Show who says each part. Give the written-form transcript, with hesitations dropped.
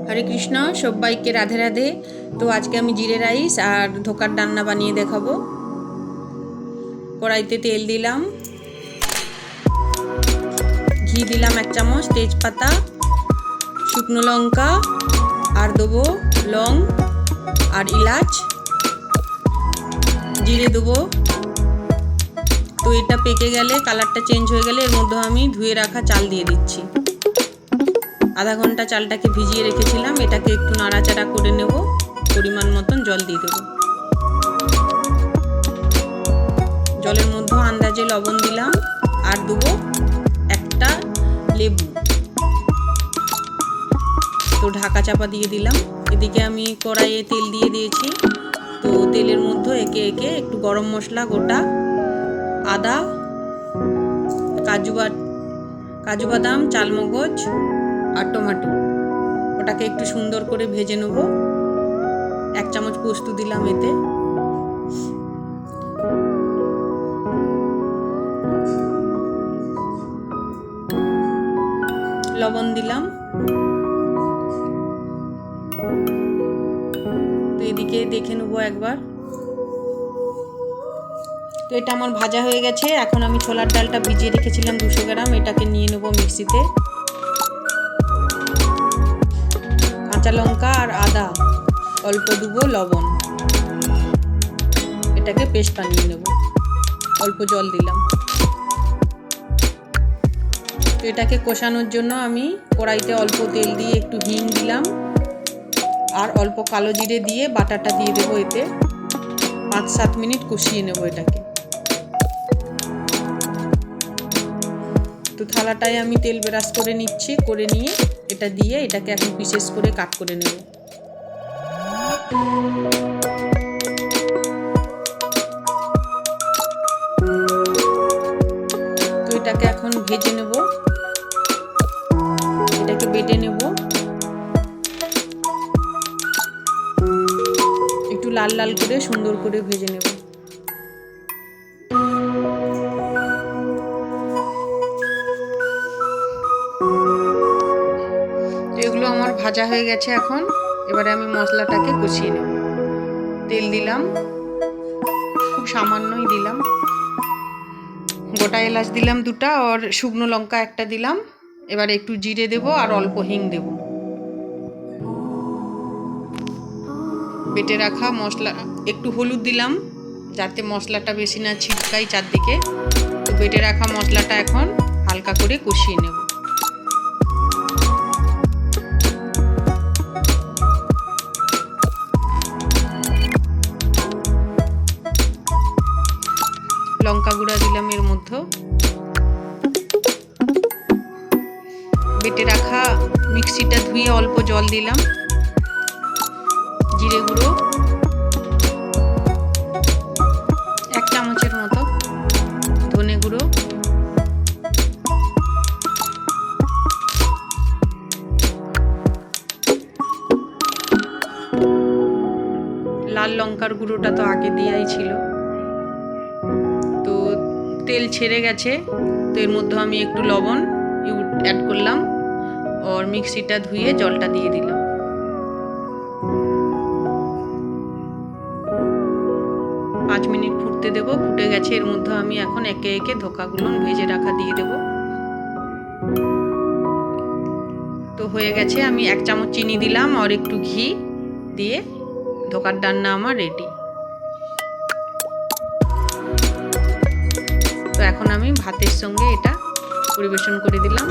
Speaker 1: হরে কৃষ্ণ, সবাইকে রাধে রাধে। তো আজকে আমি জিরে রাইস আর ধোকার ডান্না বানিয়ে দেখাবো। কড়াইতে তেল দিলাম, ঘি দিলাম 1 চামচ, তেজপাতা, শুকনো লঙ্কা আর দেবো লং আর ইলাচ, জিরে দেবো। তো এটা পেকে গেলে, কালারটা চেঞ্জ হয়ে গেলে এর মধ্যে আমি ধুয়ে রাখা চাল দিয়ে দিচ্ছি। আধা ঘন্টা চালটাকে ভিজিয়ে রেখেছিলাম, এটাকে একটু নাড়াচাড়া করে নেব। পরিমাণ মতন জল দিয়ে দেবো। জলের মধ্যে আন্দাজে লবণ দিলাম আর দেবো একটা লেবু। তো ঢাকা চাপা দিয়ে দিলাম। এদিকে আমি কড়াইয়ে তেল দিয়ে দিয়েছি। তো তেলের মধ্যে একে একে একটু গরম মশলা, গোটা আদা, কাজু বাদাম, চালমগজ আর টমেটো, ওটাকে একটু সুন্দর করে ভেজে নেব। 1 চামচ পোস্ত দিলাম, এতে লবণ দিলাম। তো এদিকে দেখে নেবো একবার। তো এটা আমার ভাজা হয়ে গেছে। এখন আমি ছোলার ডালটা ভিজিয়ে রেখেছিলাম 200 গ্রাম, এটাকে নিয়ে নেব মিক্সিতে। কাঁচা লঙ্কা আর আদা, অল্প দেবো লবণ, এটাকে পেস্ট বানিয়ে নেব। অল্প জল দিলাম। তো এটাকে কষানোর জন্য আমি কড়াইতে অল্প তেল দিয়ে একটু হিং দিলাম আর অল্প কালো জিরে দিয়ে বাটাটা দিয়ে দেবো। এতে 5-7 মিনিট কষিয়ে নেব এটাকে। তো থালাটায় আমি তেল ব্রাশ করে নিচ্ছি, করে নিয়ে এটা দিয়ে এটাকে এখন পিসেস করে কাট করে নেব। তো এটাকে এখন ভেজে নেব, এটাকে বেটে নেব। একটু লাল লাল করে সুন্দর করে ভেজে নেব। এগুলো আমার ভাজা হয়ে গেছে। এখন এবারে আমি মশলাটাকে কষিয়ে নেব। তেল দিলাম, খুব সামান্যই দিলাম। গোটা এলাচ দিলাম 2টা আর শুকনো লঙ্কা 1টা দিলাম। এবারে একটু জিরে দেব আর অল্প হিং দেব। বেটে রাখা মশলা, একটু হলুদ দিলাম যাতে মশলাটা বেশি না ছিটকাই চারদিকে। তো বেটে রাখা মশলাটা এখন হালকা করে কষিয়ে নেব। লঙ্কা গুঁড়া দিলাম এর মধ্যে। বেটে রাখা মিক্সিটা ধুয়ে অল্প জল দিলাম। জিরে গুঁড়ো 1 চামচের মতো, ধনে গুঁড়ো, লাল লঙ্কার গুঁড়োটা তো আগে দেওয়াই ছিল। তো তেল ছেড়ে গেছে। তো এর মধ্যে আমি একটু লবণ অ্যাড করলাম আর মিক্সিটা ধুয়ে জলটা দিয়ে দিলাম। পাঁচ মিনিট ফুটতে দেব। ফুটে গেছে। এর মধ্যে আমি এখন একে একে ধোকাগুলো ভেজে রাখা দিয়ে দেব। তো হয়ে গেছে। আমি 1 চামচ চিনি দিলাম আর একটু ঘি দিয়ে ধোকার ডান্না আমার রেডি। তো এখন আমি ভাতের সঙ্গে এটা পরিবেশন করে দিলাম।